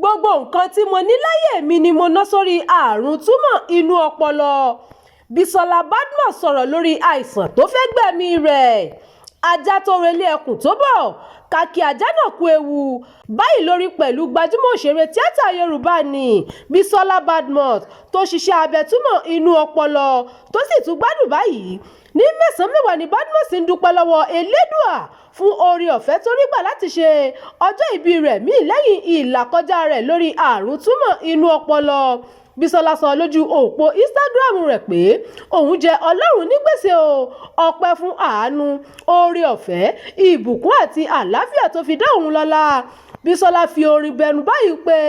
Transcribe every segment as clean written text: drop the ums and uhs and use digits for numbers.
gbogbo nǹkan tí mo ní láyé mi ni mo ná sórí àrùn túmọ̀ inú ọpọlọ. Bisola Badmus sọ̀rọ̀ lórí àìsàn tó fẹ́ gbẹ̀mí rẹ̀. Ajá tó relé ẹkùn tó bọ̀, kàkì ajá náà kú ewu. Báyìí lórí pẹ̀lú gbajúmọ̀ òṣèré tíátà Yorùbá ni Bisola Badmus tó ṣiṣẹ́ abẹ túmọ̀ inú ọpọlọ tó sì tún gbádùn báyìí. Ní mẹ́sàn-án mẹ́wàá ni Badmus ń dúpẹ́ lọ́wọ́ Elédùà fún oore ọ̀fẹ́ tó rí gbà láti ṣe ọjọ́ ìbí rẹ̀ míì lẹ́yìn ìlàkọjá rẹ̀ lórí àrùn túmọ̀ inú ọpọlọ. Bisola sọ lójú òpó Instagram rẹ̀ pé òun jẹ Ọlọ́run ní gbèsè o, ọpẹ́ fún àánú, oore ọ̀fẹ́, ìbùkún àti àlàáfíà tó fi dá òun lọ́lá. Bisola fi orin bẹnu báyìí pé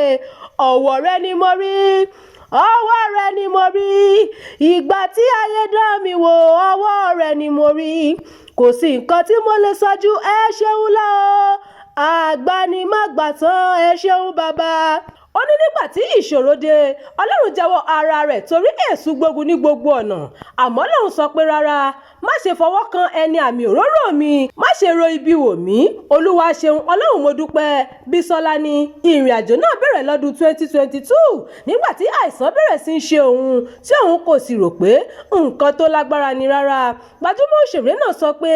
ọwọ́ rẹ ni mo rí, ọwọ́ rẹ ni mo rí, ìgbà tí ayé dán mi wò ọwọ́ rẹ ni mo rí, kò sí nǹkan tí mo lè sọ ju ẹ ṣeun lọ, àgbànímọ̀gbàtàn ẹ ṣeun bàbá. Ó ní nígbà tí ìṣòro dé Ọlọ́run jẹ́wọ́ ara rẹ̀ torí èṣù gbógun ní gbogbo ọ̀nà, àmọ́ Ọlọ́run sọ pé rárá, má ṣe fọwọ́ kan ẹni àmì òróró mi, má ṣe ro ibi wò mí, Olúwa ṣeun, Ọlọ́run mo dúpẹ́. Bisola ní ìrìn àjò náà bẹ̀rẹ̀ lọ́dún 2022 nígbà tí àìsàn bẹ̀rẹ̀ sí í ṣe òun tí òun kò sì rò pé nǹkan tó lágbára ni rárá. Gbajúmọ̀ òṣèré náà sọ pé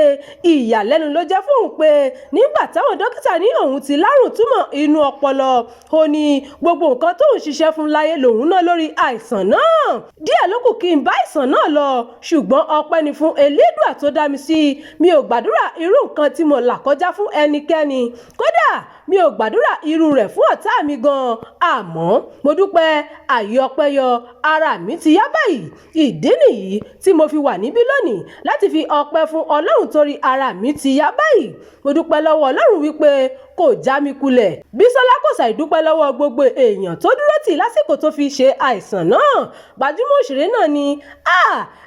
ìyàlẹ́nu ló jẹ́ fún òun pé nígbà táwọn dókítà ní òun ti lárùn túmọ̀ inú ọpọlọ, ó ní gbogbo nǹkan tó ń ṣiṣẹ́ fún láyé lòun náà lórí àìsàn náà. Díẹ̀ ló kù kí n bá àìsàn náà lọ, ṣùgbọ́n ọpẹ́ ni fún Elédùà tó dá mi sí. Mi ò gbàdúrà irú nǹkan tí mo là kọjá fún ẹnikẹ́ni, kódà mi ò gbàdúrà irú rẹ̀ fún ọ̀tá mi gan-an, àmọ́ mo dúpẹ́ àyè ọpẹ́ yọ, ara mi ti yá báyìí. Ìdí nìyí tí mo fi wà níbí lónìí láti fi ọpẹ́ fún Ọlọ́run torí ara mi ti yá báyìí. Mo dúpẹ́ lọ́wọ́ Ọlọ́run wípé kò já mi kulẹ̀. Bisola kò ṣàì dúpẹ́ lọ́wọ́ gbogbo èèyàn tó dúró tì lásìkò tó fi ṣe àìsàn náà. Gbajúmọ̀ òṣèré náà ní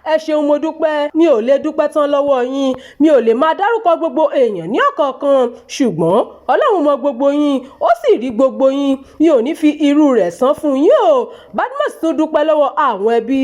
ẹ ṣeun mo dúpẹ́, mi ò lè dúpẹ́ tán lọ́wọ́ yín, mi ò lè máa dárúkọ gbogbo èèyàn ní ọ̀kọ̀ọ̀kan, ṣùgbọ́n Ọlọ́run mọ gbogbo yín, ó sì rí gbogbo yín, mi ò ní fi irú rẹ̀ san fún yín o. Badmus tún dúpẹ́ lọ́wọ́ àwọn ẹbí,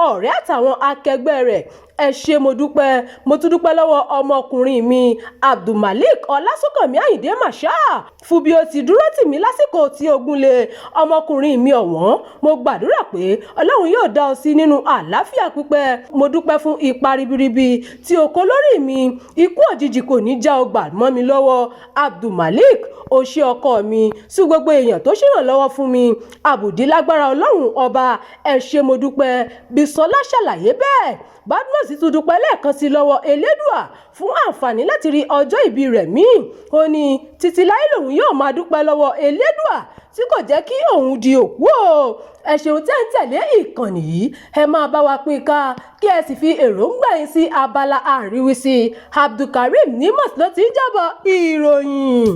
ọ̀rẹ́ àtàwọn akẹgbẹ́ rẹ̀. Ẹ ṣé mo dúpẹ́, mo tún dúpẹ́ lọ́wọ́ ọmọkùnrin mi Abdulmalik Ọlásùnkànmí Àyìndé Marshal fún bí ó ti dúró tì mí lásìkò tí ogun le. Ọmọkùnrin mi ọ̀wọ́n, mo gbàdúrà pé Ọlọ́run yóò dá ọ sí nínú àlàáfíà pípẹ́. Mo dúpẹ́ fún ipa ribiribi tí o kó lórí mi, ikú òjijì kò ní já ọgbà mọ́ mi lọ́wọ́. Abdulmalik, o ṣé ọkọ mi, sí gbogbo èèyàn tó ṣèrànlọ́wọ́ fún mi, àbùdí lágbára Ọlọ́run ọba, ẹ ṣé mo dúpẹ́. Bisola ṣàlàyé bẹ́ẹ̀. Badmus tún dúpẹ́ lẹ́ẹ̀kan sí lọ́wọ́ Elédùà fún àǹfààní láti rí ọjọ́ ìbí rẹ̀ míì. Ó ní títí láé lòun yóò máa dúpẹ́ lọ́wọ́ Elédùà tí kò jẹ́ kí òun di òkú o. Ẹ ṣeun tẹ́ ń tẹ̀lé ìkànnì yìí, ẹ máa bá wa pín ká kí ẹ sì fi èròǹgbà yín sí abala àríwísí. Abdulkareem Nimas ló ti ń jábọ̀ ìròyìn.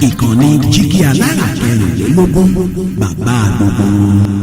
Ìkànnì Jígí Alára 24, bàbá gbogbo.